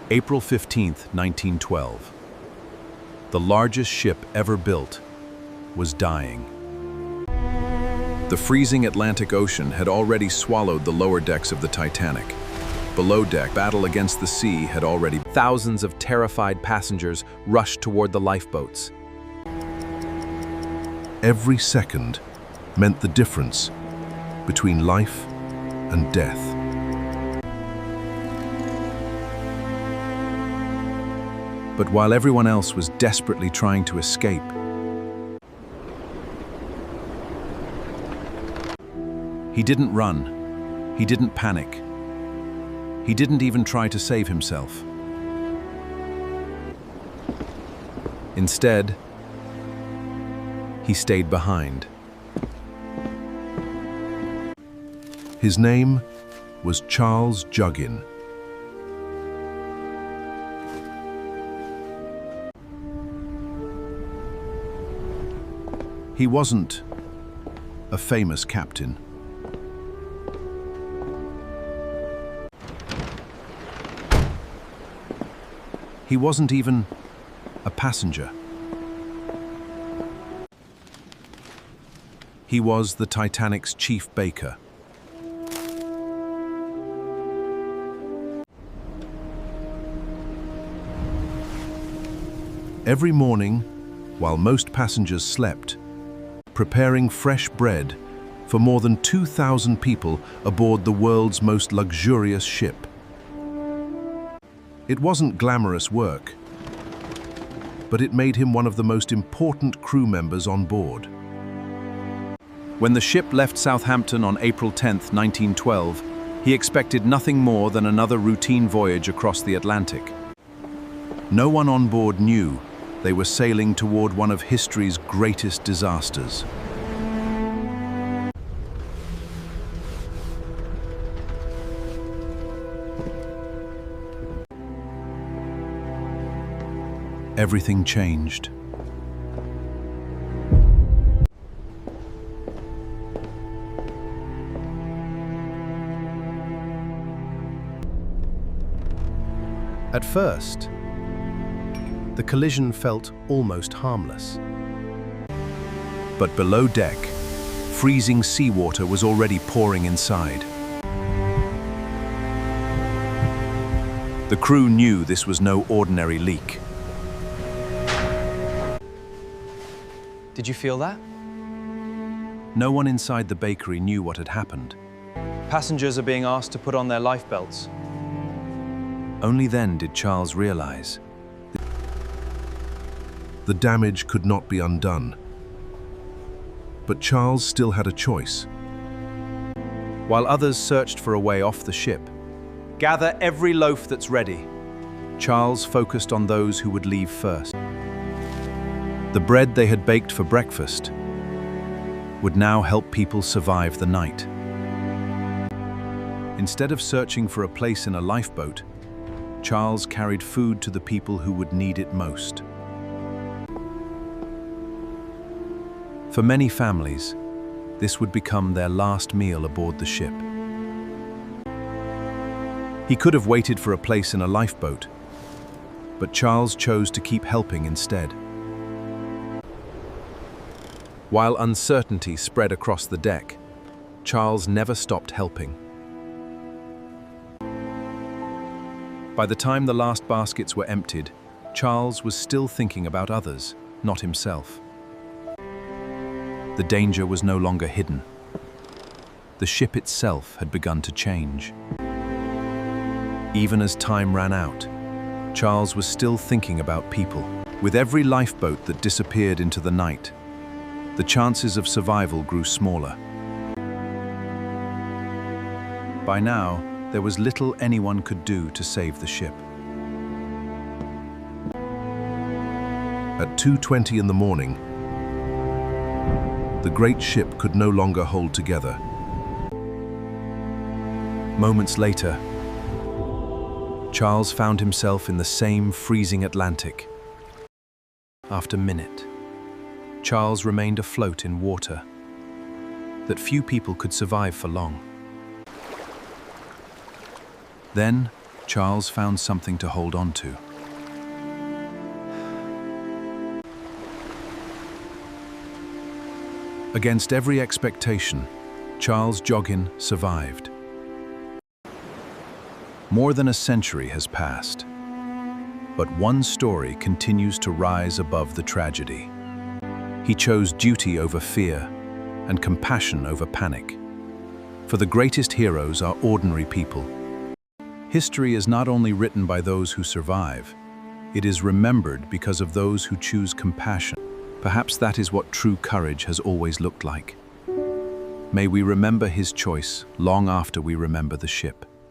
April 15, 1912. The largest ship ever built was dying. The freezing Atlantic Ocean had already swallowed the lower decks of the Titanic. Below deck, battle against the sea had already. Thousands of terrified passengers rushed toward the lifeboats. Every second meant the difference between life and death. But while everyone else was desperately trying to escape, he didn't run, he didn't panic, he didn't even try to save himself. Instead, he stayed behind. His name was Charles Juggin. He wasn't a famous captain. He wasn't even a passenger. He was the Titanic's chief baker. Every morning, while most passengers slept, preparing fresh bread for more than 2,000 people aboard the world's most luxurious ship. It wasn't glamorous work, but it made him one of the most important crew members on board. When the ship left Southampton on April 10, 1912, he expected nothing more than another routine voyage across the Atlantic. No one on board knew they were sailing toward one of history's greatest disasters. Everything changed. At first, the collision felt almost harmless. But below deck, freezing seawater was already pouring inside. The crew knew this was no ordinary leak. Did you feel that? No one inside the bakery knew what had happened. Passengers are being asked to put on their life belts. Only then did Charles realize The damage could not be undone. But Charles still had a choice. while others searched for a way off the ship. Gather every loaf that's ready. Charles focused on those who would leave first. The bread they had baked for breakfast would now help people survive the night. Instead of searching for a place in a lifeboat, Charles carried food to the people who would need it most. For many families, this would become their last meal aboard the ship. He could have waited for a place in a lifeboat, but Charles chose to keep helping instead. While uncertainty spread across the deck, Charles never stopped helping. By the time the last baskets were emptied, Charles was still thinking about others, not himself. The danger was no longer hidden. The ship itself had begun to change. Even as time ran out, Charles was still thinking about people. With every lifeboat that disappeared into the night, the chances of survival grew smaller. By now, there was little anyone could do to save the ship. At 2:20 in the morning, the great ship could no longer hold together. Moments later, Charles found himself in the same freezing Atlantic. After minute, Charles remained afloat in water that few people could survive for long. Then, Charles found something to hold on to. Against every expectation, Charles Joggin survived. More than a century has passed, but one story continues to rise above the tragedy. He chose duty over fear and compassion over panic. For the greatest heroes are ordinary people. History is not only written by those who survive, it is remembered because of those who choose compassion. Perhaps that is what true courage has always looked like. May we remember his choice long after we remember the ship.